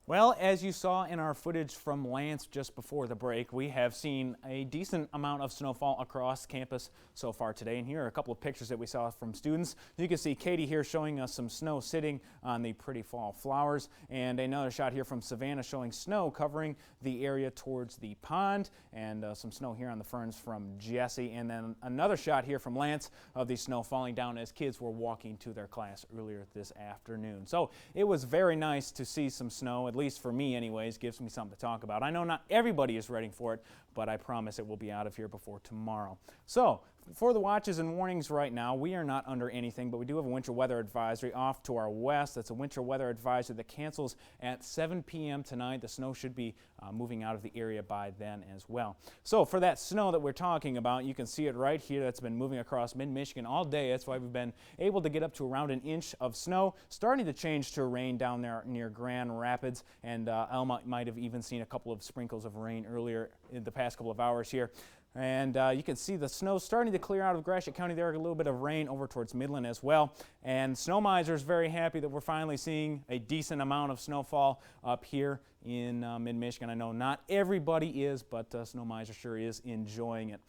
Well, as you saw in our footage from Lance just before the break, we have seen a decent amount of snowfall across campus so far today. And here are a couple of pictures that we saw from students. You can see Katie here showing us some snow sitting on the pretty fall flowers. And another shot here from Savannah showing snow covering the area towards the pond. And some snow here on the ferns from Jesse. And then another shot here from Lance of the snow falling down as kids were walking to their class earlier this afternoon. So it was very nice to see some snow, at least for me anyways. Gives me something to talk about. I know not everybody is ready for it, but I promise it will be out of here before tomorrow. So for the watches and warnings right now, we are not under anything, but we do have a winter weather advisory off to our west. That's a winter weather advisory that cancels at 7 p.m. tonight. The snow should be moving out of the area by then as well. So for that snow that we're talking about, you can see it right here. That's been moving across mid-Michigan all day. That's why we've been able to get up to around an inch of snow, starting to change to rain down there near Grand Rapids, and Elma might have even seen a couple of sprinkles of rain earlier in the past couple of hours here. And you can see the snow starting to clear out of Gratiot County. There, a little bit of rain over towards Midland as well. And Snow Miser is very happy that we're finally seeing a decent amount of snowfall up here in mid-Michigan. I know not everybody is, but Snow Miser sure is enjoying it.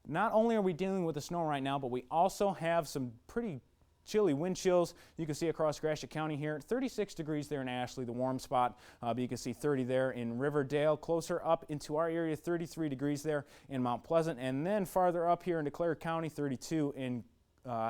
Not only are we dealing with the snow right now, but we also have some pretty chilly wind chills. You can see across Gratiot County here, 36 degrees there in Ashley, the warm spot, but you can see 30 there in Riverdale. Closer up into our area, 33 degrees there in Mount Pleasant, and then farther up here into Clare County, 32 in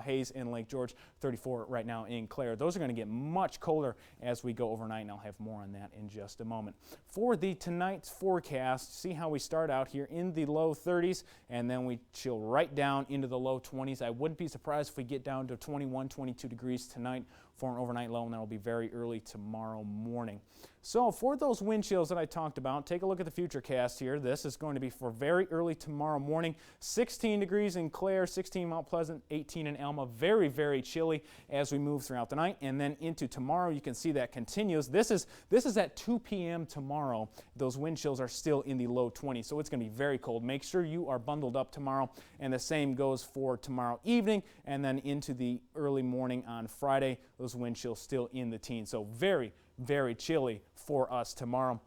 Hayes and Lake George, 34 right now in Clare. Those are going to get much colder as we go overnight, and I'll have more on that in just a moment. For the tonight's forecast, see how we start out here in the low 30s, and then we chill right down into the low 20s. I wouldn't be surprised if we get down to 21, 22 degrees tonight for an overnight low, and that will be very early tomorrow morning. So for those wind chills that I talked about, take a look at the futurecast here. This is going to be for very early tomorrow morning. 16 degrees in Clare, 16 Mount Pleasant, 18 in Alma. Very, very chilly as we move throughout the night. And then into tomorrow, you can see that continues. This is at 2 p.m. tomorrow. Those wind chills are still in the low 20s, so it's going to be very cold. Make sure you are bundled up tomorrow. And the same goes for tomorrow evening and then into the early morning on Friday. Those wind chills still in the teens. So very, very chilly for us tomorrow.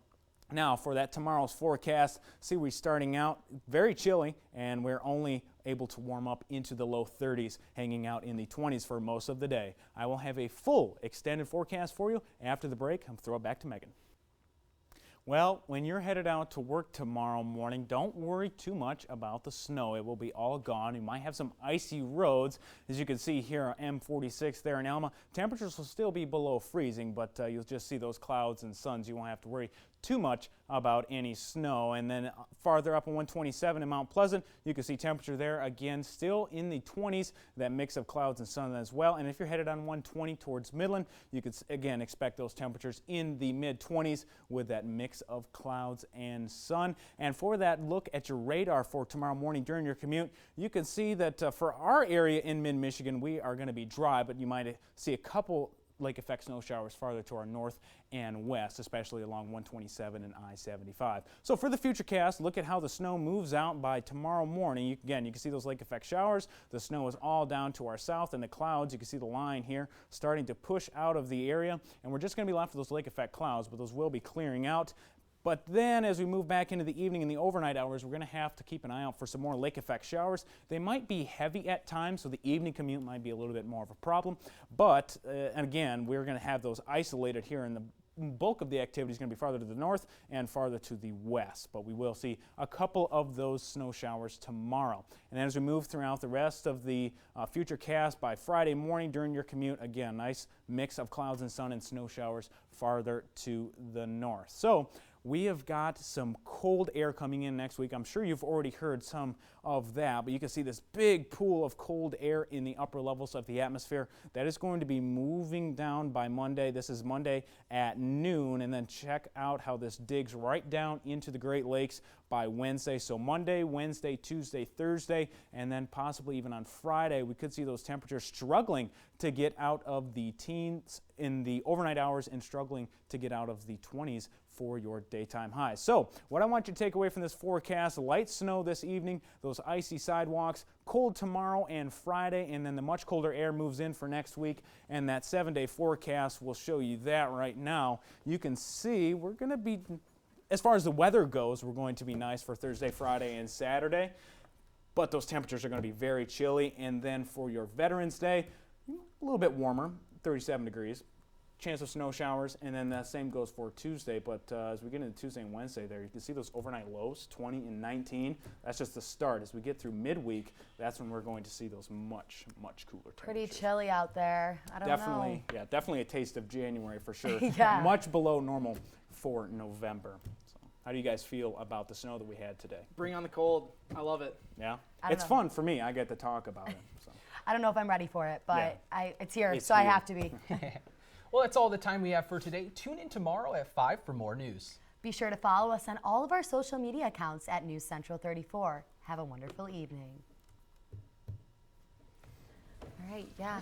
Now for that tomorrow's forecast, see we're starting out very chilly, and we're only able to warm up into the low 30s, hanging out in the 20s for most of the day. I will have a full extended forecast for you after the break. I'll throw it back to Megan. Well, when you're headed out to work tomorrow morning, don't worry too much about the snow. It will be all gone. You might have some icy roads. As you can see here on M46 there in Alma, temperatures will still be below freezing, but you'll just see those clouds and suns. You won't have to worry too much about any snow. And then farther up on 127 in Mount Pleasant, you can see temperature there again still in the 20s, that mix of clouds and sun as well. And if you're headed on 120 towards Midland, you could again expect those temperatures in the mid-20s with that mix of clouds and sun. And for that look at your radar for tomorrow morning during your commute, you can see that for our area in mid-Michigan, we are going to be dry, but you might see a couple lake effect snow showers farther to our north and west, especially along 127 and I-75. So for the futurecast, look at how the snow moves out by tomorrow morning. Again, you can see those lake effect showers. The snow is all down to our south, and the clouds, you can see the line here starting to push out of the area, and we're just going to be left with those lake effect clouds, but those will be clearing out. But then as we move back into the evening and the overnight hours, we're going to have to keep an eye out for some more lake effect showers. They might be heavy at times, so the evening commute might be a little bit more of a problem. But and again, we're going to have those isolated here, and the bulk of the activity is going to be farther to the north and farther to the west. But we will see a couple of those snow showers tomorrow. And as we move throughout the rest of the futurecast by Friday morning during your commute, again, nice mix of clouds and sun and snow showers farther to the north. So we have got some cold air coming in next week. I'm sure you've already heard some of that, but you can see this big pool of cold air in the upper levels of the atmosphere. That is going to be moving down by Monday. This is Monday at noon, and then check out how this digs right down into the Great Lakes by Wednesday. So Monday, Wednesday, Tuesday, Thursday, and then possibly even on Friday, we could see those temperatures struggling to get out of the teens in the overnight hours and struggling to get out of the 20s for your daytime highs. So what I want you to take away from this forecast: light snow this evening, those icy sidewalks, cold tomorrow and Friday, and then the much colder air moves in for next week, and that 7-day forecast will show you that right now. You can see we're going to be, as far as the weather goes, we're going to be nice for Thursday, Friday, and Saturday, but those temperatures are going to be very chilly. And then for your Veterans Day, a little bit warmer, 37 degrees. Chance of snow showers, and then the same goes for Tuesday. But as we get into Tuesday and Wednesday there, you can see those overnight lows, 20 and 19. That's just the start. As we get through midweek, that's when we're going to see those much cooler temperatures. Pretty chilly out there. I don't know. Yeah, definitely a taste of January for sure. Yeah. Much below normal for November. So how do you guys feel about the snow that we had today? Bring on the cold. I love it. Yeah? I don't It's know. fun for me. I get to talk about it. So. I don't know if I'm ready for it, but it's here, It's so I here. have to be. Well, that's all the time we have for today. Tune in tomorrow at 5 for more news. Be sure to follow us on all of our social media accounts at News Central 34. Have a wonderful evening. All right, yeah.